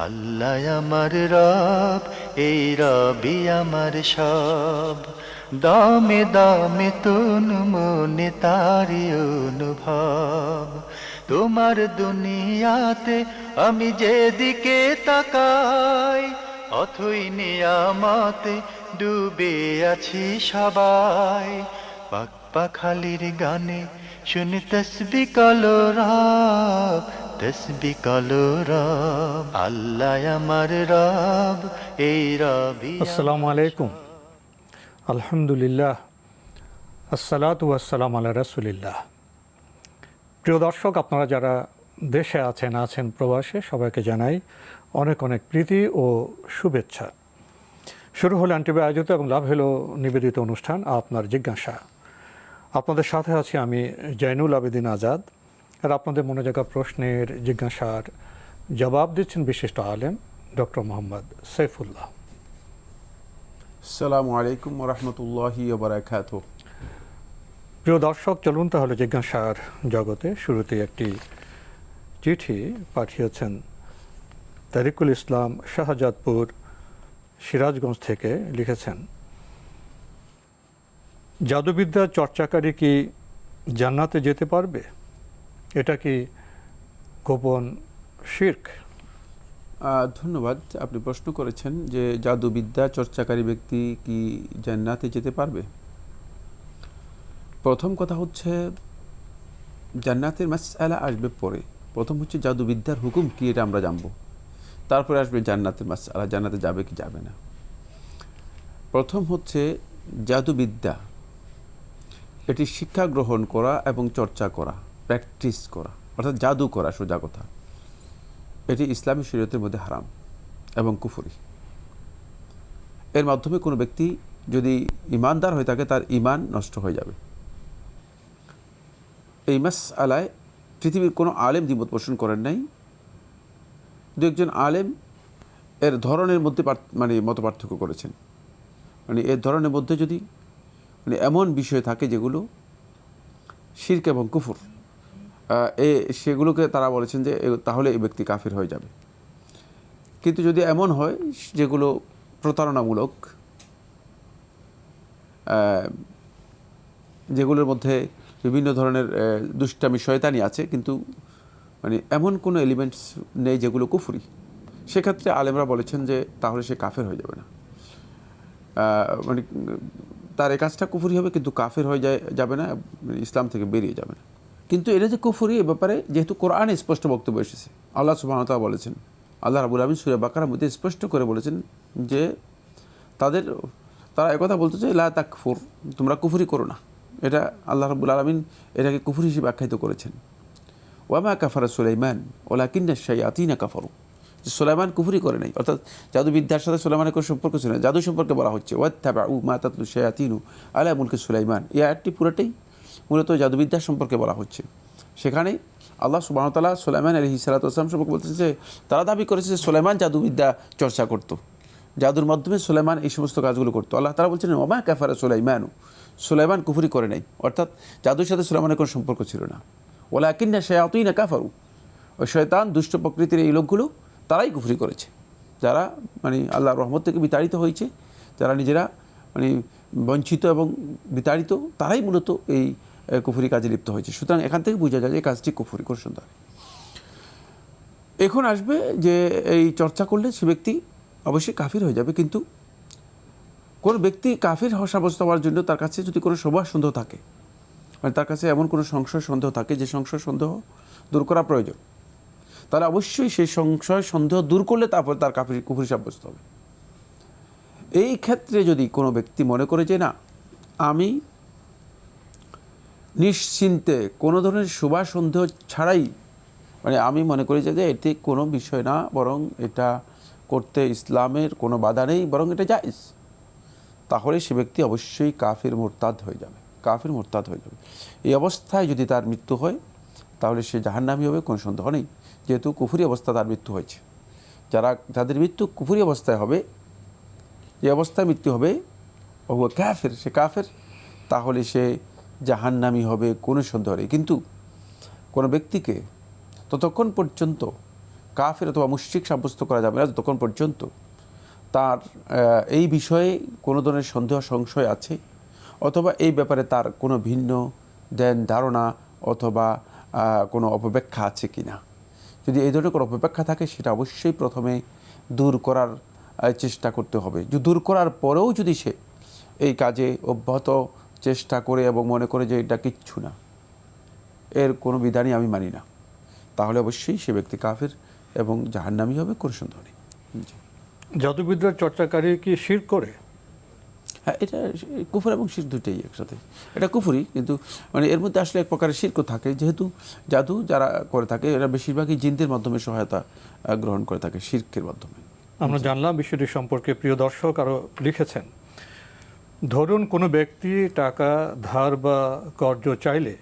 আল্লাহ আমার রব, এই রবি আমার সব। দামে দামে তুন মনে তারি অনুভব। তোমার দুনিয়াতে আমি যেদিকে তাকাই, অথই নিয়ামতে ডুবে আছি সবাই। পাক পাখালির গানে শুনি তসবি কলরব, তসবি কলরব। আল্লাহ আমার রব, এই রবি। আসসালামু আলাইকুম। আলহামদুলিল্লাহ, আসসালাতু ওয়াসসালামু আলা রাসূলিল্লাহ। প্রিয় দর্শক, আপনারা যারা দেশে আছেন প্রবাসে, সবাইকে জানাই অনেক অনেক প্রীতি ও শুভেচ্ছা। শুরু হলো এনটিভি আয়োজিত এবং লাভ হলো নিবেদিত অনুষ্ঠান আপনার জিজ্ঞাসা। আপনাদের সাথে আছি আমি জয়নুল আবেদিন আজাদ। আর আপনাদের মনে জাগা প্রশ্নের জিজ্ঞাসার জবাব দিচ্ছেন বিশিষ্ট আলেম ডক্টর মোহাম্মদ সাইফুল্লাহ। আসসালামু আলাইকুম ওয়া রাহমাতুল্লাহি ওয়া বারাকাতুহু। প্রিয় দর্শক, চলুন তাহলে জিজ্ঞাসার জগতে। শুরুতে একটি চিঠি পাঠিয়েছেন তারিকুল ইসলাম শাহজাদপুর সিরাজগঞ্জ থেকে। লিখেছেন, জাদুবিদ্যা চর্চাকারী কি জান্নাতে যেতে পারবে? এটা কি গোপন শিরক? ধন্যবাদ। আপনি প্রশ্ন করেছেন যে জাদুবিদ্যা চর্চাকারী ব্যক্তি কি জান্নাতে যেতে পারবে। প্রথম কথা হচ্ছে, জান্নাতের মাসআলা আসবে পরে। প্রথম হচ্ছে জাদুবিদ্যার হুকুম কি, এটা আমরা জানব। তারপরে আসবে জান্নাতের মাসআলা, জান্নাতে যাবে কি যাবে না। প্রথম হচ্ছে জাদুবিদ্যা, এটি শিক্ষা গ্রহণ করা এবং চর্চা করা, প্র্যাকটিস করা, অর্থাৎ জাদু করা, সোজা কথা। এটি ইসলামী শরীয়তের মধ্যে হারাম এবং কুফরি। এর মাধ্যমে কোনো ব্যক্তি যদি ঈমানদার হয়ে থাকে, তার ঈমান নষ্ট হয়ে যাবে। এই মাসআলায় পৃথিবীর কোনো আলেম দ্বিমত পোষণ করেন নাই। দু একজন আলেম এর ধরনের মধ্যে মত পার্থক্য করেছেন। এর ধরনের মধ্যে যদি এমন বিষয় থাকে যেগুলো শিরক এবং কুফর, সেগুলোকে তারা বলেছেন যে তাহলে এই ব্যক্তি কাফির হয়ে যাবে। কিন্তু যদি এমন হয় যেগুলো প্রতারণামূলক, যেগুলোর মধ্যে বিভিন্ন ধরনের দুষ্টামি শয়তানি আছে, কিন্তু এমন কোনো এলিমেন্টস নেই যেগুলো কুফরি, সেক্ষেত্রে আলেমরা বলেছেন যে তাহলে সে কাফের হয়ে যাবে না। তার এই কাজটা কুফরি হবে, কিন্তু কাফের হয়ে যাবে না, ইসলাম থেকে বেরিয়ে যাবে না। কিন্তু এটা যে কুফরি, এ ব্যাপারে যেহেতু কোরআনে স্পষ্ট বক্তব্য এসেছে, আল্লাহ সুবহানাহু ওয়া তাআলা বলেছেন, আল্লাহ রাব্বুল আলামিন সূরা বাকারার মধ্যে স্পষ্ট করে বলেছেন যে তারা একথা বলতে চায়, লা তাকফুর, তোমরা কুফরি করো না। এটা আল্লাহ রাব্বুল আলামিন এটাকে কুফরি হিসেবে আখ্যায়িত করেছেন। ওয়া মা কাফারা সুলাইমান ওয়ালাকিন্না শায়াতিনা কাফারু, সুলাইমান কুফরি করে নাই, অর্থাৎ জাদুবিদ্যার সাথে সুলাইমানের কোনো সম্পর্ক ছিল না, জাদু সম্পর্কে বলা হচ্ছে। ওয়াত্তাবাউ মা তাতলু শায়াতিনু আলা মুলকি সুলাইমান, এই আয়াতটি পুরোটাই মূলত জাদুবিদ্যার সম্পর্কে বলা হচ্ছে। সেখানে আল্লাহ সুবহানাহু ওয়া তাআলা সুলাইমান আলাইহিস সালাতু ওয়াস সালাম সম্পর্কে বলতেছে যে তারা দাবি করেছে যে সুলাইমান জাদুবিদ্যা চর্চা করত, জাদুর মাধ্যমে সুলাইমান এই সমস্ত কাজগুলো করতো। আল্লাহ তাআলা বলছেন, ওয়া মা কাফারা সুলাইমানু, সুলাইমান কুফরি করে নাই, অর্থাৎ জাদুর সাথে সুলাইমানের কোনো সম্পর্ক ছিল না। ওয়ালাকিন্না শায়াতিনা কাফারু, ওই শয়তান দুষ্ট প্রকৃতির এই লোকগুলো তারাই কুফরি করেছে, যারা আল্লাহর রহমত থেকে বিতাড়িত হয়েছে, যারা নিজেরা বঞ্চিত এবং বিতাড়িত, তারাই মূলত এই কুফরি কাজে লিপ্ত হয়েছে। সুতরাং এখান থেকে বোঝা যায় যে কাজটি কুফরি, কোন সন্দেহ। এখন আসবে যে এই চর্চা করলে সে ব্যক্তি অবশ্যই কাফির হয়ে যাবে। কিন্তু কোন ব্যক্তি কাফির সাব্যস্ত হওয়ার জন্য তার কাছে যদি কোনো সন্দেহ সন্দেহ থাকে, তার কাছে এমন কোনো সংশয় সন্দেহ থাকে যে সংশয় সন্দেহ দূর করা প্রয়োজন, তাহলে অবশ্যই সেই সংশয় সন্দেহ দূর করলে তারপর তার কুফরি সাব্যস্ত হবে। এই ক্ষেত্রে যদি কোনো ব্যক্তি মনে করে যে না, আমি নিশ্চিন্তে কোনো ধরনের শুভা সন্দেহ ছাড়াই, আমি মনে করি যে এটি কোনো বিষয় না, বরং এটা করতে ইসলামের কোনো বাধা নেই, বরং এটা জায়েজ, তাহলে সে ব্যক্তি অবশ্যই কাফির মুরতাদ হয়ে যাবে, কাফির মুরতাদ হয়ে যাবে। এই অবস্থায় যদি তার মৃত্যু হয়, তাহলে সে জাহান্নামী হবে, কোনো সন্দেহ নেই, যেহেতু কুফরি অবস্থা তার মৃত্যু হয়েছে। যাদের মৃত্যু কুফরি অবস্থায় হবে, যে অবস্থায় মৃত্যু হবে, ও কাফের, সে কাফের, তাহলে সে জাহান্নামী হবে, কোনো সন্দেহ নেই। কিন্তু কোনো ব্যক্তিকে ততক্ষণ পর্যন্ত কাফের অথবা মুশরিক সাব্যস্ত করা যাবে না যতক্ষণ পর্যন্ত তার এই বিষয়ে কোনো ধরনের সন্দেহ সংশয় আছে, অথবা এই ব্যাপারে তার কোনো ভিন্ন ধ্যান ধারণা অথবা কোনো অপব্যাখ্যা আছে কি না। যদি এই ধরনের কোনো অপব্যাখ্যা থাকে সেটা অবশ্যই প্রথমে দূর করার চেষ্টা করতে হবে। দূর করার পরেও যদি সে এই কাজে অব্যাহত চেষ্টা করে এবং মনে করে যে এটা কিচ্ছু না, এর কোনো বিধানই আমি মানি না, তাহলে অবশ্যই সে ব্যক্তি কাফের এবং জাহান্নামী হবে, কোনো সন্দেহ নেই। জাদুবিদ্যার চর্চাকারী কি শিরক করে? হ্যাঁ, এটা কুফর এবং শিরক দুটোই একসাথে। এটা কুফরি, কিন্তু মানে এর মধ্যে আসলে এক প্রকারের শিরকও থাকে, যেহেতু জাদু যারা করে থাকে এরা বেশিরভাগই জিনদের মাধ্যমে সহায়তা গ্রহণ করে থাকে, শিরকের মাধ্যমে। আমরা জানলাম বিষয়টি সম্পর্কে। প্রিয় দর্শক আরও লিখেছেন, ধরুন কোনো ব্যক্তি টাকা ধার বা কর্জ চাইলে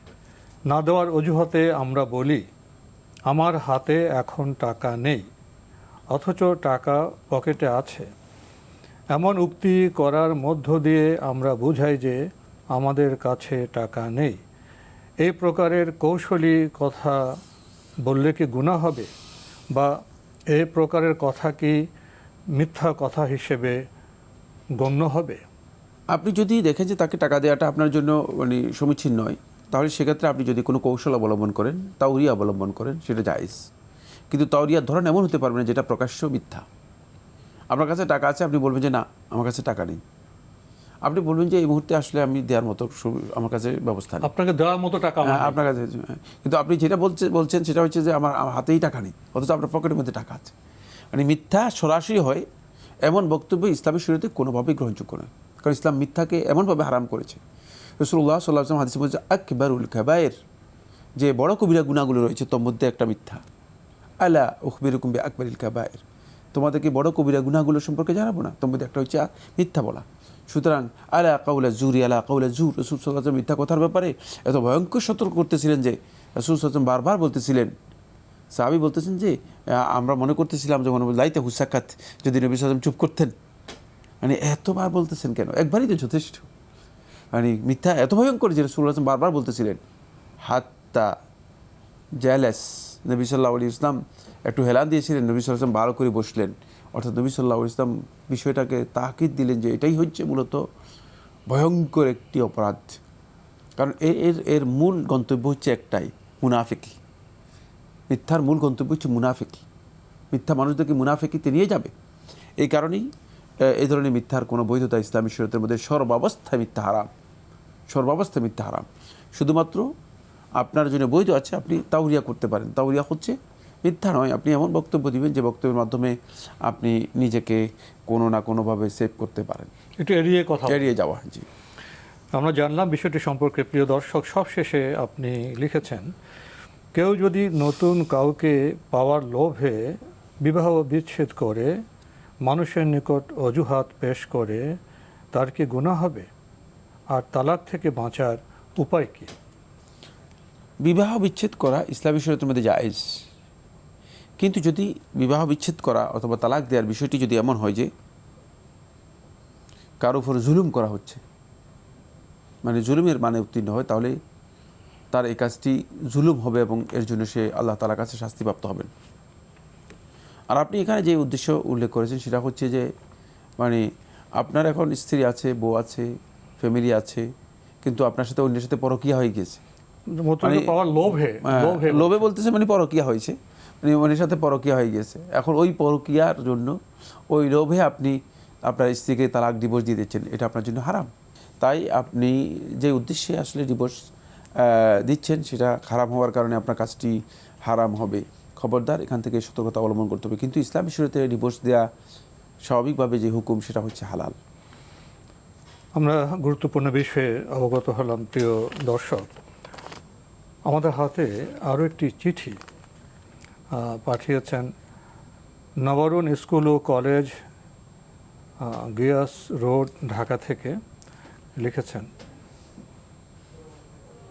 না দেওয়ার অজুহাতে আমরা বলি আমার হাতে এখন টাকা নেই, অথচ টাকা পকেটে আছে। এমন উক্তি করার মধ্য দিয়ে আমরা বুঝাই যে আমাদের কাছে টাকা নেই। এই প্রকারের কৌশলী কথা বললে কি গুনাহ হবে, বা এই প্রকারের কথা কি মিথ্যা কথা হিসেবে গণ্য হবে? আপনি যদি দেখেন যে তাকে টাকা দেওয়াটা আপনার জন্য মানে সমীচীন নয়, তাহলে সেক্ষেত্রে আপনি যদি কোনো কৌশল অবলম্বন করেন, তাওরিয়া অবলম্বন করেন, সেটা জায়েজ। কিন্তু তাওরিয়ার ধরন এমন হতে পারবে না যেটা প্রকাশ্য মিথ্যা। আপনার কাছে টাকা আছে, আপনি বলবেন যে না আমার কাছে টাকা নেই। আপনি বলবেন যে এই মুহূর্তে আসলে আমি দেওয়ার মতো আমার কাছে ব্যবস্থা নেই, আপনাকে দেওয়ার মতো টাকা আমার নেই। আপনার কাছে। কিন্তু আপনি যেটা বলছেন সেটা হচ্ছে যে আমার হাতেই টাকা নেই, অথচ আপনার পকেটের মধ্যে টাকা আছে। মানে মিথ্যা সরাসরি হয় এমন বক্তব্য ইসলামী শরীয়তে কোনোভাবেই গ্রহণযোগ্য নয়, কারণ ইসলাম মিথ্যাকে এমনভাবে হারাম করেছে। রাসূলুল্লাহ সাল্লাল্লাহু আলাইহি ওয়াসাল্লাম হাদিসে বলছে আকবারুল কাবায়ের, যে বড় কবিরা গুনাহগুলো রয়েছে তোর মধ্যে একটা মিথ্যা। আলা উখবিরুকুম বিআকবারিল কাবায়ের, তোমাদেরকে বড় কবিরা গুনাহগুলো সম্পর্কে জানাবো না, তোর মধ্যে একটা হচ্ছে মিথ্যা বলা। সুতরাং আলা কাউলা জুরি, আলা কাউলা জুর, রাসূল সাল্লাল্লাহু আলাইহি ওয়াসাল্লাম মিথ্যা কথার ব্যাপারে এত ভয়ঙ্কর সতর্ক করতেছিলেন যে রাসূল সাল্লাল্লাহু আলাইহি ওয়াসাল্লাম বারবার বলতেছিলেন। সাহাবী বলতেছেন যে আমরা মনে করতেছিলাম যখন লাইতে হুসাকাত, যদি নবী সাল্লাল্লাহু আলাইহি ওয়াসাল্লাম চুপ করতেন। মানে এতবার বলতেছেন কেন? একবারই তো যথেষ্ট। মানে মিথ্যা এত ভয়ঙ্কর যে রাসূল সাল্লাল্লাহু আলাইহি ওয়াসাল্লাম বারবার বলতেছিলেন। হাত্তা জালাস, নবী সাল্লাল্লাহু আলাইহি ওয়াসাল্লাম একটু হেলান দিয়েছিলেন, নবী সাল্লাল্লাহু আলাইহি ওয়াসাল্লাম ভালো করে বসলেন। অর্থাৎ নবী সাল্লাল্লাহু আলাইহি ওয়াসাল্লাম বিষয়টাকে তাকিদ দিলেন যে এটাই হচ্ছে মূলত ভয়ঙ্কর একটি অপরাধ। কারণ এর মূল গন্তব্য হচ্ছে একটাই, মুনাফিকি। মিথ্যার মূল গন্তব্য হচ্ছে মুনাফিকি। মিথ্যা মানুষদেরকে মুনাফিকিতে নিয়ে যাবে। এই কারণেই এই ধরনের মিথ্যার কোনো বৈধতা ইসলামী শরীয়তের মধ্যে সর্বাবস্থায় মিথ্যা হারাম, সর্বাবস্থায় মিথ্যা হারাম। শুধুমাত্র আপনার জন্য বৈধ আছে, আপনি তাওরিয়া করতে পারেন। তাওরিয়া হচ্ছে মিথ্যা নয়, আপনি এমন বক্তব্য দিবেন যে বক্তব্যের মাধ্যমে আপনি নিজেকে কোনো না কোনোভাবে সেভ করতে পারেন, একটু এড়িয়ে কথা এড়িয়ে যাওয়া। জি, আমরা জানলাম বিষয়টি সম্পর্কে। প্রিয় দর্শক, সবশেষে আপনি লিখেছেন, কেউ যদি নতুন কাউকে পাওয়ার লোভে বিবাহ বিচ্ছেদ করে মানুষের নিকট অজুহাত পেশ করে, তার কি গুনাহ হবে? আর তালাক থেকে বাঁচার উপায় কি? বিবাহ বিচ্ছেদ করা ইসলামী শরীয়তের মধ্যে জায়েজ, কিন্তু যদি বিবাহ বিচ্ছেদ করা অথবা তালাক দেওয়ার বিষয়টি যদি এমন হয় যে কারো উপর জুলুম করা হচ্ছে, মানে জুলুমের মানে উত্তীর্ণ হয়, তাহলে তার এই কাজটি জুলুম হবে এবং এর জন্য সে আল্লাহ তাআলার কাছে শাস্তিপ্রাপ্ত হবেন। আর আপনি এখানে যে উদ্দেশ্য উল্লেখ করেছেন সেটা হচ্ছে যে মানে আপনার এখন স্ত্রী আছে, বউ আছে, ফ্যামিলি আছে, কিন্তু আপনার সাথে অন্যের সাথে পরকীয়া হয়ে গেছে। নতুন পাওয়ার লোভে লোভে বলতেছে মানে পরকীয়া হয়েছে, মানে অন্যের সাথে পরকীয়া হয়ে গেছে। এখন ওই পরকীয়ার জন্য ওই লোভে আপনি আপনার স্ত্রীকে তালাক ডিভোর্স দিয়ে দিচ্ছেন, এটা আপনার জন্য হারাম। তাই আপনি যে উদ্দেশ্যে আসলে ডিভোর্স দিচ্ছেন সেটা খারাপ হওয়ার কারণে আপনার কাজটি হারাম হবে। খবরদার, এখান থেকে সতর্কতা অবলম্বন করতে হবে। কিন্তু ইসলামী শরীয়তে ডিভোর্স দেওয়া স্বাভাবিকভাবে যে হুকুম সেটা হচ্ছে হালাল। আমরা গুরুত্বপূর্ণ বিষয়ে অবগত হলাম। প্রিয় দর্শক, আমাদের হাতে আরও একটি চিঠি পাঠিয়েছেন নবরুণ স্কুল ও কলেজ, গিয়াস রোড, ঢাকা থেকে। লিখেছেন,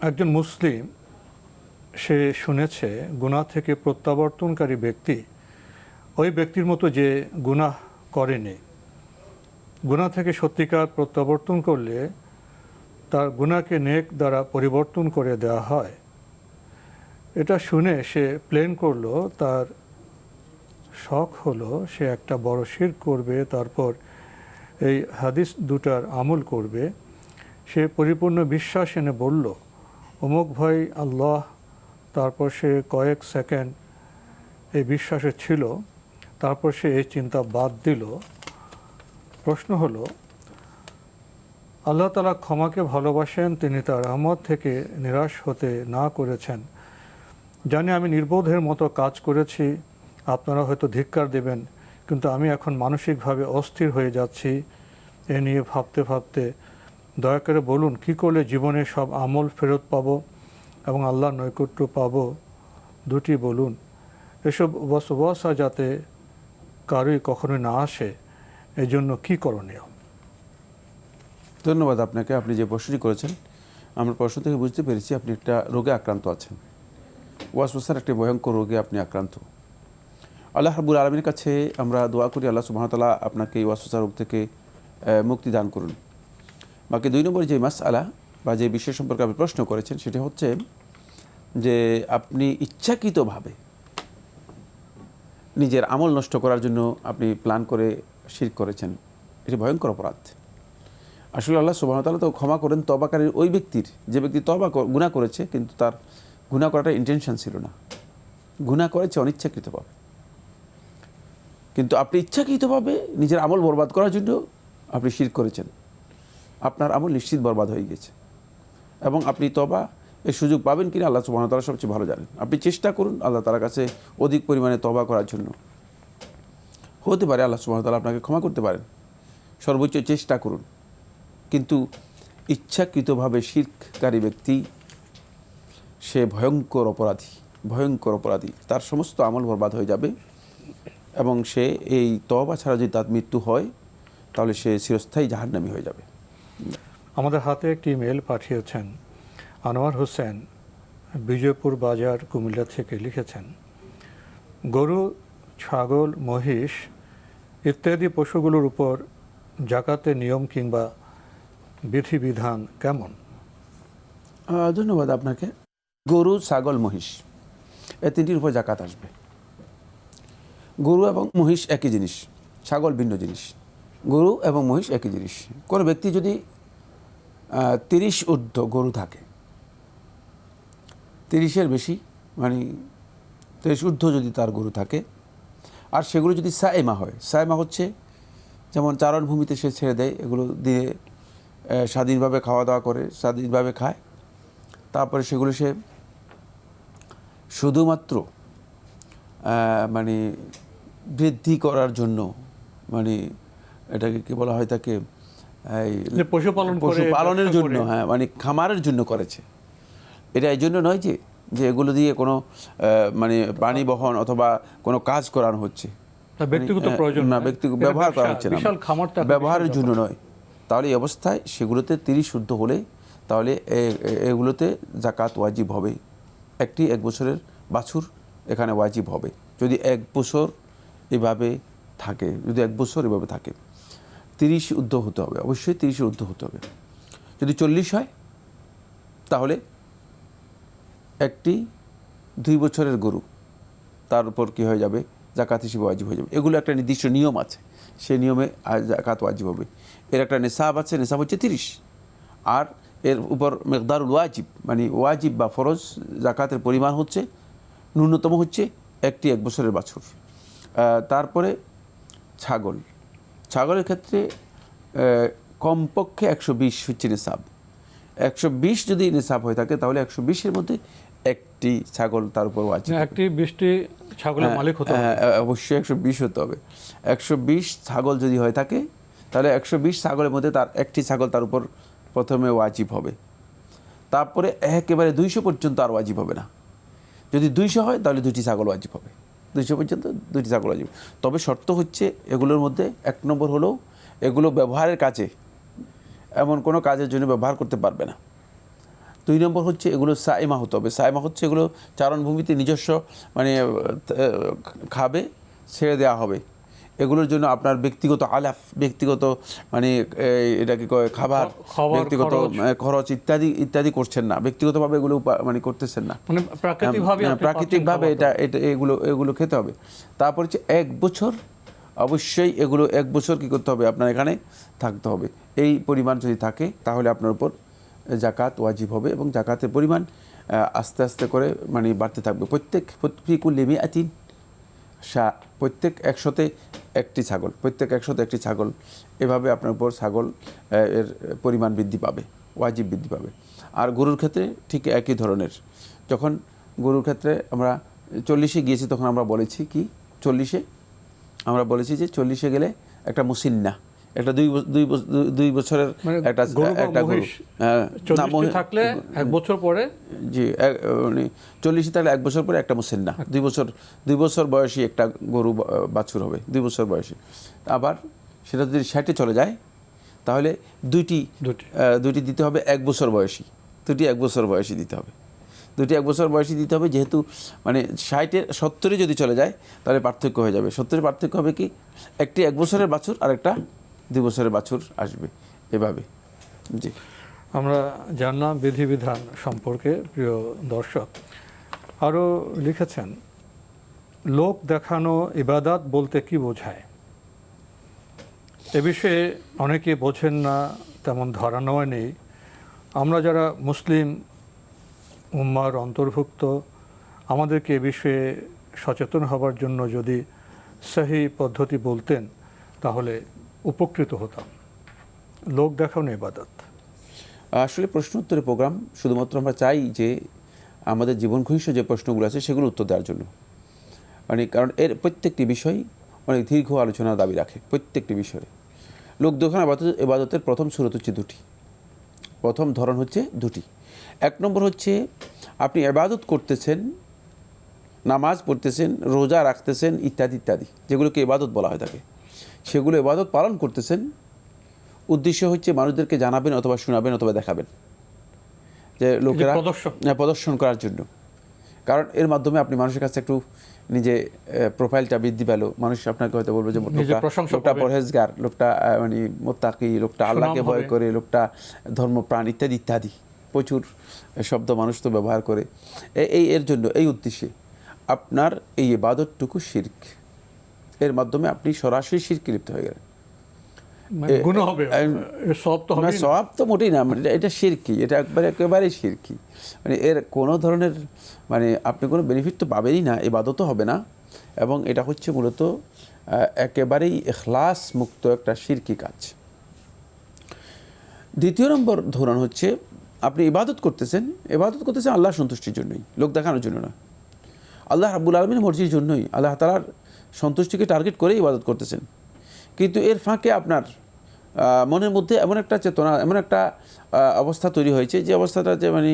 একজন মুসলিম, সে শুনেছে গুনাহ থেকে প্রত্যাবর্তনকারী ব্যক্তি ওই ব্যক্তির মতো যে গুনাহ করেনি। গুনাহ থেকে সত্যিকার প্রত্যাবর্তন করলে তার গুনাহকে নেক দ্বারা পরিবর্তন করে দেওয়া হয়। এটা শুনে সে প্ল্যান করলো তার শখ হলো সে একটা বড় শিরক করবে, তারপর এই হাদিস দুটার আমল করবে, সে পরিপূর্ণ বিশ্বাস এনে বলল অমুক ভাই আল্লাহ, তারপর সে কয়েক সেকেন্ড এই বিশ্বাসে ছিল, তারপর সে এই চিন্তা বাদ দিল। প্রশ্ন হলো, আল্লাহ তাআলা ক্ষমাকে ভালোবাসেন, তিনি তার রহমত থেকে নিরাশ হতে না করেছেন। জানি আমি নির্বোধের মতো কাজ করেছি, আপনারা হয়তো ধিক্কার দেবেন, কিন্তু আমি এখন মানসিকভাবে অস্থির হয়ে যাচ্ছি এ নিয়ে ভাবতে ভাবতে। দয়া করে বলুন কী করলে জীবনে সব আমল ফেরত পাবো এবং আল্লাহর নৈকট্য পাবো, দুটি বলুন। এসব ওয়াসওয়াসা যাতে কারোই কখনোই না আসে, এই জন্য কী করণীয়? ধন্যবাদ আপনাকে। আপনি যে প্রশ্নটি করেছেন, আমরা প্রশ্ন থেকে বুঝতে পেরেছি আপনি একটা রোগে আক্রান্ত আছেন। ওয়াসওয়াসার একটি ভয়ঙ্কর রোগে আপনি আক্রান্ত। আল্লাহ রাব্বুল আলামিনের কাছে আমরা দোয়া করি আল্লাহ সুবহানাহু ওয়া তাআলা আপনাকে এই ওয়াসওয়াসা রোগ থেকে মুক্তি দান করুন। বাকি 2 নম্বর যে মাসআলা বা যে বিষয় সম্পর্কে আপনি প্রশ্ন করেছেন সেটি হচ্ছে যে আপনি ইচ্ছাকৃতভাবে নিজের আমল নষ্ট করার জন্য আপনি প্ল্যান করে শিরক করেছেন। এটি ভয়ঙ্কর অপরাধ। আসলে আল্লাহ সুবহানাহু ওয়া তাআলা তো ক্ষমা করেন তওবাকারী ওই ব্যক্তির, যে ব্যক্তি গুনাহ করেছে কিন্তু তার গুনাহ করাটা ইন্টেনশন ছিল না, গুনাহ করেছে অনিচ্ছাকৃতভাবে। কিন্তু আপনি ইচ্ছাকৃতভাবে নিজের আমল বরবাদ করার জন্য আপনি শিরক করেছেন, আপনার আমল নিশ্চিত বরবাদ হয়ে গেছে। এবং আপনি তওবা এই সুযোগ পাবেন কিনা আল্লাহ সুবহানাহু ওয়া তাআলা সবচেয়ে ভালো জানেন। আপনি চেষ্টা করুন আল্লাহ তাআলার কাছে অধিক পরিমাণে তওবা করার জন্য। হতে পারে আল্লাহ সুবহানাহু ওয়া তাআলা আপনাকে ক্ষমা করতে পারেন, সর্বোচ্চ চেষ্টা করুন। কিন্তু ইচ্ছাকৃতভাবে শিরককারী ব্যক্তি সে ভয়ঙ্কর অপরাধী, ভয়ঙ্কর অপরাধী। তার সমস্ত আমল বরবাদ হয়ে যাবে এবং সে এই তওবা ছাড়া যদি তার মৃত্যু হয় তাহলে সে চিরস্থায়ী জাহান্নামী হয়ে যাবে। আমাদের হাতে একটি ইমেল পাঠিয়েছেন আনোয়ার হোসেন, বিজয়পুর বাজার, কুমিল্লা থেকে লিখেছেন, গরু, ছাগল, মহিষ ইত্যাদি পশুগুলোর উপর জাকাতের নিয়ম কিংবা বিধিবিধান কেমন? ধন্যবাদ আপনাকে। গরু, ছাগল, মহিষ এই তিনটির উপর জাকাত আসবে। গরু এবং মহিষ একই জিনিস, ছাগল ভিন্ন জিনিস। গরু এবং মহিষ একই জিনিস। কোনো ব্যক্তি যদি 30 ঊর্ধ্ব গরু থাকে, 30-এর বেশি মানে 30 ঊর্ধ্ব যদি তার গরু থাকে, আর সেগুলো যদি সায়েমা হয়, সায়েমা হচ্ছে যেমন চারণভূমিতে সে ছেড়ে দেয়, এগুলো দিয়ে স্বাধীনভাবে খাওয়া দাওয়া করে, স্বাধীনভাবে খায়, তারপরে সেগুলো সে শুধুমাত্র মানে বৃদ্ধি করার জন্য, মানে এটাকে কি বলা হয়, তাকে পশুপালনের জন্য, হ্যাঁ, মানে খামারের জন্য করেছে। এটা এই জন্য নয় যে এগুলো দিয়ে কোনো মানে পানি বহন অথবা কোনো কাজ করানো হচ্ছে, ব্যক্তিগত প্রয়োজন না, ব্যক্তিগত ব্যবহার করা হচ্ছে না, ব্যবহারের জন্য নয়। তাহলে এই অবস্থায় সেগুলোতে 30 ঊর্ধ্ব হলে তাহলে এগুলোতে জাকাত ওয়াজিব হবে। একটি 1 বছরের বাছুর এখানে ওয়াজিব হবে যদি 1 বছর এভাবে থাকে, যদি 1 বছর এভাবে থাকে। 30 ঊর্ধ্ব হতে হবে, অবশ্যই 30 ঊর্ধ্ব হতে হবে। যদি 40 হয় তাহলে একটি 2 বছরের গরু তার উপর কী হয়ে যাবে, জাকাত হিসেবে ওয়াজিব হয়ে যাবে। এগুলো একটা নির্দিষ্ট নিয়ম আছে, সেই নিয়মে জাকাত ওয়াজিব হবে। এর একটা নেশাব আছে, নেশাব হচ্ছে 30, আর এর উপর মিকদারুল ওয়াজিব মানে ওয়াজিব বা ফরজ জাকাতের পরিমাণ হচ্ছে ন্যূনতম হচ্ছে একটি 1 বছরের বাছুর। তারপরে ছাগলের ক্ষেত্রে কমপক্ষে 120 হচ্ছে নেশাব। 120 যদি নেশাব হয়ে থাকে তাহলে 120-এর মধ্যে একটি ছাগল তার উপর ওয়াজিব, একটি 20টি ছাগলের মালিক হতে হবে, অবশ্যই 120 হতে হবে। 120 ছাগল যদি হয়ে থাকে তাহলে 120 ছাগলের মধ্যে তার একটি ছাগল তার উপর প্রথমে ওয়াজিব হবে। তারপরে একেবারে 200 পর্যন্ত আর ওয়াজিব হবে না। যদি 200 হয় তাহলে 2টি ছাগল ওয়াজিব হবে, 200 পর্যন্ত 2টি ছাগল ওয়াজিব। তবে শর্ত হচ্ছে এগুলোর মধ্যে 1 নম্বর হলো এগুলো ব্যবহারের কাজে, এমন কোনো কাজের জন্য ব্যবহার করতে পারবে না। 2 নম্বর হচ্ছে এগুলো সাইমা হতে হবে। সাইমা হচ্ছে এগুলো চারণভূমিতে নিজস্ব মানে খাবে, ছেড়ে দেওয়া হবে, এগুলোর জন্য আপনার ব্যক্তিগত আলাফ, ব্যক্তিগত মানে এটাকে কয় খাবার, ব্যক্তিগত খরচ ইত্যাদি ইত্যাদি করছেন না, ব্যক্তিগতভাবে এগুলো মানে করতেছেন না, মানে প্রাকৃতিকভাবে এটা এটা এগুলো এগুলো খেতে হবে। তারপর হচ্ছে 1 বছর অবশ্যই এগুলো 1 বছর কী করতে হবে, আপনার এখানে থাকতে হবে। এই পরিমাণ যদি থাকে তাহলে আপনার উপর জাকাত ওয়াজিব হবে, এবং জাকাতের পরিমাণ আস্তে আস্তে করে মানে বাড়তে থাকবে। প্রত্যেক ফিকুল্লি মিআতিন প্রত্যেক 100-তে একটি ছাগল, প্রত্যেক 100-তে একটি ছাগল, এভাবে আপনার উপর ছাগল এর পরিমাণ বৃদ্ধি পাবে, ওয়াজিব বৃদ্ধি পাবে। আর গরুর ক্ষেত্রে ঠিক একই ধরনের। যখন গরুর ক্ষেত্রে আমরা 40-এ গিয়েছি তখন আমরা বলেছি কি 40-এ আমরা বলেছি যে 40-এ গেলে একটা মুসিন্না, একটা 2 বছরের একটা গরু থাকলে 1 বছর পরে, জি মানে 40 থাকলে 1 বছর পরে একটা মুসিন্না, 2 বছর বয়সী একটা গরু বাছুর হবে, 2 বছর বয়সী। আবার সেটা যদি 60-এ চলে যায় তাহলে দুটি দিতে হবে 1 বছর বয়সী, দুটি 1 বছর বয়সী দিতে হবে, দুটি 1 বছর বয়সী দিতে হবে। যেহেতু মানে 60-এর 70-এ যদি চলে যায় তাহলে পার্থক্য হয়ে যাবে। 70-এর পার্থক্য হবে কি, একটি 1 বছরের বাছুর আর একটা 2 বছরের বাছুর আসবে, এভাবে। জি, আমরা জানলাম বিধিবিধান সম্পর্কে। প্রিয় দর্শক, আরও লিখেছেন, লোক দেখানো ইবাদত বলতে কি বোঝায়? এ বিষয়ে অনেকে বোঝেন না, তেমন ধারণাও নেই। আমরা যারা মুসলিম উম্মার অন্তর্ভুক্ত, আমাদেরকে এ বিষয়ে সচেতন হবার জন্য যদি সহি পদ্ধতি বলতেন তাহলে উপকৃত হতাম। লোক দেখানো ইবাদত আসলে প্রশ্ন উত্তরের প্রোগ্রাম শুধুমাত্র আমরা চাই যে আমাদের জীবন ঘনিষ্ঠ যে প্রশ্নগুলো আছে সেগুলো উত্তর দেওয়ার জন্য, মানে কারণ এর প্রত্যেকটি বিষয় অনেক দীর্ঘ আলোচনার দাবি রাখে। প্রত্যেকটি বিষয়ে লোক দেখানো ইবাদতের প্রথম সূরত হচ্ছে 2টি, প্রথম ধরন হচ্ছে 2টি। 1 নম্বর হচ্ছে আপনি ইবাদত করতেছেন, নামাজ পড়তেছেন, রোজা রাখতেছেন ইত্যাদি ইত্যাদি, যেগুলোকে ইবাদত বলা হয় থাকে, সেগুলো ইবাদত পালন করতেছেন। উদ্দেশ্য হচ্ছে মানুষদেরকে জানাবেন অথবা শোনাবেন অথবা দেখাবেন, যে লোকেরা প্রদর্শন করার জন্য। কারণ এর মাধ্যমে আপনি মানুষের কাছে একটু নিজে প্রোফাইলটা বৃদ্ধি পেল, মানুষ আপনাকে হয়তো বলবে যে লোকটা পরহেজগার, লোকটা মানে মোত্তাকি, লোকটা আল্লাহকে ভয় করে, লোকটা ধর্মপ্রাণ ইত্যাদি ইত্যাদি। প্রচুর শব্দ মানুষ তো ব্যবহার করে। এর জন্য, এই উদ্দেশ্যে আপনার এই ইবাদতটুকু শিরক, এর মাধ্যমে আপনি সরাসরি শিরকে লিপ্ত হয়ে গেলেন। সওয়াব তো মোটেই না, এটা শিরকি, এটা একেবারেই শিরকি। মানে এর কোনো ধরনের মানে আপনি কোনো বেনিফিট তো পাবেনই না, ইবাদতও হবে না, এবং এটা হচ্ছে মূলত একেবারেই ইখলাস মুক্ত একটা শিরকি কাজ। 2 নম্বর ধরন হচ্ছে আপনি ইবাদত করতেছেন আল্লাহর সন্তুষ্টির জন্যই, লোক দেখানোর জন্য নয়। আল্লাহ রাব্বুল আলামিনের মর্জির জন্যই, আল্লাহ তাআলার সন্তুষ্টিকে টার্গেট করে ইবাদত করতেছেন। কিন্তু এর ফাঁকে আপনার মনের মধ্যে এমন একটা চেতনা, এমন একটা অবস্থা তৈরি হয়েছে, যে অবস্থাটা যে মানে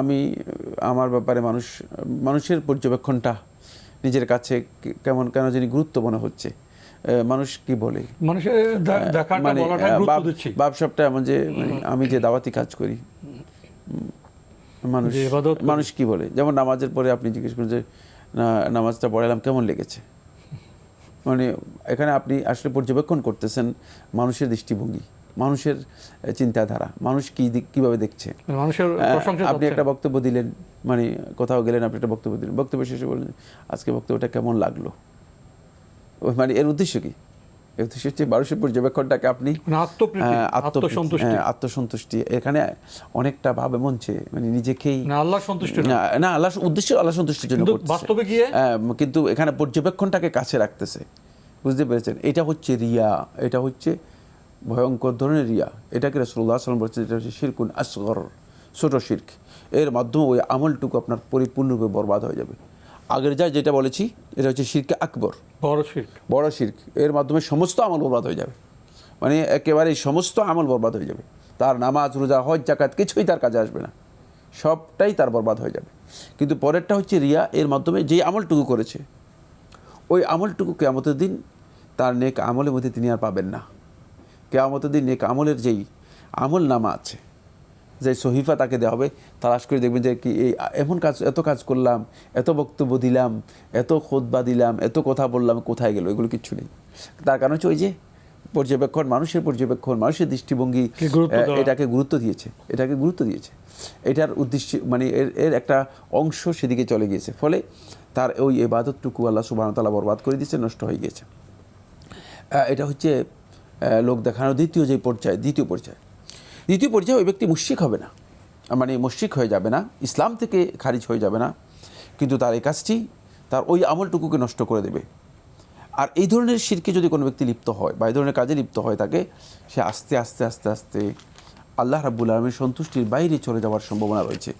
আমি আমার ব্যাপারে মানুষের পর্যবেক্ষণটা নিজের কাছে কেমন কেন জানি গুরুত্ব মনে হচ্ছে। মানুষ কি বলে, মানে ব্যবসাটা এমন যে আমি যে দাওয়াতি কাজ করি, মানুষ কি বলে। যেমন নামাজের পরে আপনি জিজ্ঞেস করেন যে নামাজটা পড়ালাম কেমন লেগেছে, মানে এখানে আপনি আসলে পর্যবেক্ষণ করতেছেন মানুষের দৃষ্টিভঙ্গি, মানুষের চিন্তাধারা, মানুষ কীভাবে দেখছে। আপনি একটা বক্তব্য দিলেন, মানে কোথাও গেলেন, আপনি একটা বক্তব্য দিলেন, বক্তব্য শেষে বললেন আজকে বক্তব্যটা কেমন লাগলো, মানে এর উদ্দেশ্য কি? এর উদ্দেশ্য হচ্ছে মানুষের পর্যবেক্ষণটাকে আপনি আত্মসন্তুষ্টি, এখানে অনেকটা ভাবে মনছে, মানে নিজেকেই না আল্লাহ উদ্দেশ্য আল্লাহ সন্তুষ্টির জন্য বাস্তবে গিয়ে, কিন্তু এখানে পর্যবেক্ষণটাকে কাছে রাখতেছে। বুঝতে পেরেছেন? এটা হচ্ছে রিয়া, এটা হচ্ছে ভয়ঙ্কর ধরনের রিয়া। এটাকে রাসূলুল্লাহ সাল্লাল্লাহু আলাইহি ওয়াসাল্লাম বলছেন এটা হচ্ছে শিরকুন আসগর, ছোট শিরক। এর মাধ্যমে ওই আমলটুকু আপনার পরিপূর্ণরূপে বরবাদ হয়ে যাবে। আগের যেটা বলেছি এটা হচ্ছে শিরকে আকবর, বড় শিরক। এর মাধ্যমে সমস্ত আমল বরবাদ হয়ে যাবে, মানে একেবারে সমস্ত আমল বরবাদ হয়ে যাবে। তার নামাজ, রোজা, হজ, যাকাত কিছুই তার কাজে আসবে না, সবটাই তার বরবাদ হয়ে যাবে। কিন্তু পরেরটা হচ্ছে রিয়া, এর মাধ্যমে যে আমলটুকু করেছে ওই আমলটুকু কিয়ামতের দিন তার নেক আমলের মধ্যে তিনি আর পাবেন না। কিয়ামতের দিন নেক আমলের যেই আমল নামা আছে, যে সহিফা তাকে দেওয়া হবে, তালাশ করে দেখবেন যে কি এই এমন কাজ, এত কাজ করলাম, এত বক্তব্য দিলাম, এত খুতবা দিলাম, এত কথা বললাম, কোথায় গেল? এগুলো কিচ্ছু নেই। তার কারণ হচ্ছে ওই যে পর্যবেক্ষণ, মানুষের পর্যবেক্ষণ, মানুষের দৃষ্টিভঙ্গি এটাকে গুরুত্ব দিয়েছে, এটাকে গুরুত্ব দিয়েছে, এটার উদ্দেশ্য মানে এর একটা অংশ সেদিকে চলে গিয়েছে, ফলে তার ওই ইবাদতটুকু আল্লাহ সুবহানাহু ওয়া তাআলা বরবাদ করে দিয়েছে, নষ্ট হয়ে গিয়েছে। এটা হচ্ছে লোক দেখানোর দ্বিতীয় পর্যায়ে ওই ব্যক্তি মুশরিক হবে না, মানে মুশরিক হয়ে যাবে না, ইসলাম থেকে খারিজ হয়ে যাবে না, কিন্তু তার এই কাজটি তার ওই আমলটুকুকে নষ্ট করে দেবে। আর এই ধরনের শিরকে যদি কোনো ব্যক্তি লিপ্ত হয় বা এই ধরনের কাজে লিপ্ত হয়, তাকে সে আস্তে আস্তে আস্তে আস্তে আল্লাহ রাব্বুল আলামিনের সন্তুষ্টির বাইরে চলে যাওয়ার সম্ভাবনা রয়েছে।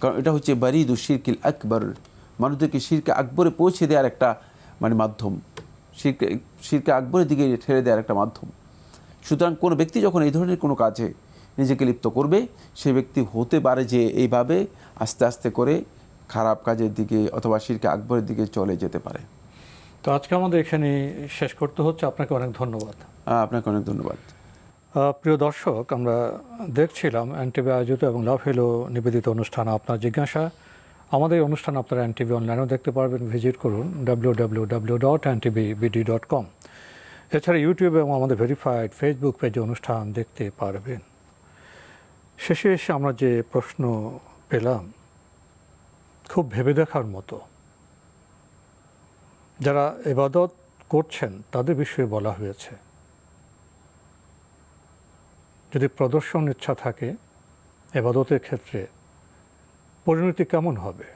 কারণ এটা হচ্ছে বারিদু শিরকিল আকবর, মানুষদেরকে শিরকে আকবরে পৌঁছে দেওয়ার একটা মানে মাধ্যম, শিরকে আকবরের দিকে ঠেলে দেওয়ার একটা মাধ্যম। সুতরাং কোনো ব্যক্তি যখন এই ধরনের কোনো কাজে নিজেকে লিপ্ত করবে, সে ব্যক্তি হতে পারে যে এইভাবে আস্তে আস্তে করে খারাপ কাজের দিকে অথবা শিরকে আকবরের দিকে চলে যেতে পারে। তো আজকে আমাদের এখানে শেষ করতে হচ্ছে। আপনাকে অনেক ধন্যবাদ। আপনাকে অনেক ধন্যবাদ। প্রিয় দর্শক, আমরা দেখছিলাম এনটিভি আয়োজিত এবং লাভ হলো নিবেদিত অনুষ্ঠান আপনার জিজ্ঞাসা। আমাদের এই অনুষ্ঠান আপনারা এনটিভি অনলাইনেও দেখতে পারবেন, ভিজিট করুন www.ntvbd.com। এছাড়া ইউটিউবে এবং আমাদের ভেরিফাইড ফেসবুক পেজে অনুষ্ঠান দেখতে পারবেন। শেষে এসে আমরা যে প্রশ্ন পেলাম, খুব ভেবে দেখার মতো। যারা ইবাদত করছেন তাদের বিষয়ে বলা হয়েছে, যদি প্রদর্শন ইচ্ছা থাকে ইবাদতের ক্ষেত্রে পরিণতি কেমন হবে?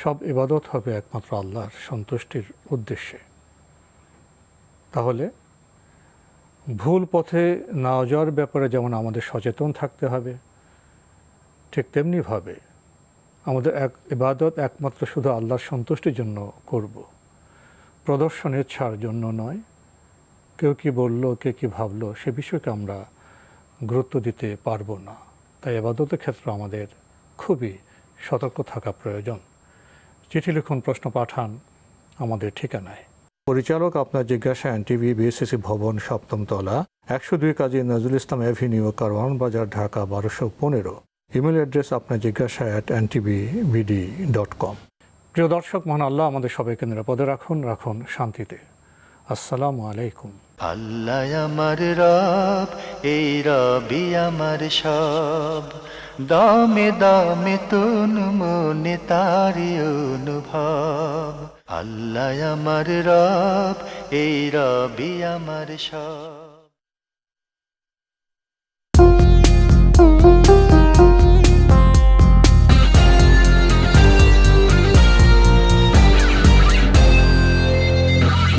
সব ইবাদত হবে একমাত্র আল্লাহর সন্তুষ্টির উদ্দেশ্যে। তাহলে ভুল পথে না যাওয়ার ব্যাপারে যেমন আমাদের সচেতন থাকতে হবে, ঠিক তেমনিভাবে আমাদের ইবাদত একমাত্র শুধু আল্লাহর সন্তুষ্টির জন্য করব, প্রদর্শন ইচ্ছার জন্য নয়। কেউ কি বলল, কে কি ভাবলো, সে বিষয়কে আমরা গুরুত্ব দিতে পারবো না। তাই ইবাদতের ক্ষেত্রে আমাদের খুবই সতর্ক থাকা প্রয়োজন। চিঠি লিখুন, প্রশ্ন পাঠান আমাদের ঠিকানায়। পরিচালক আপনার জিজ্ঞাসা, এনটিভি, বিএসসিসি ভবন, 7ম তলা, 102 কাজী নজরুল ইসলাম অ্যাভিনিউ, কারওয়ান বাজার, ঢাকা 1215। ইমেল অ্যাড্রেস আপনার জিজ্ঞাসা @ntvbd.com। প্রিয় দর্শক, মহান আল্লাহ আমাদের সবাইকে নিরাপদে রাখুন শান্তিতে। আসসালামু আলাইকুম। আল্লাহ আমার রব, এই রবি আমার সব, দামে দামে তুন মনে তারি অনুভব। আল্লাহ আমার রব, এই রবি আমার সব।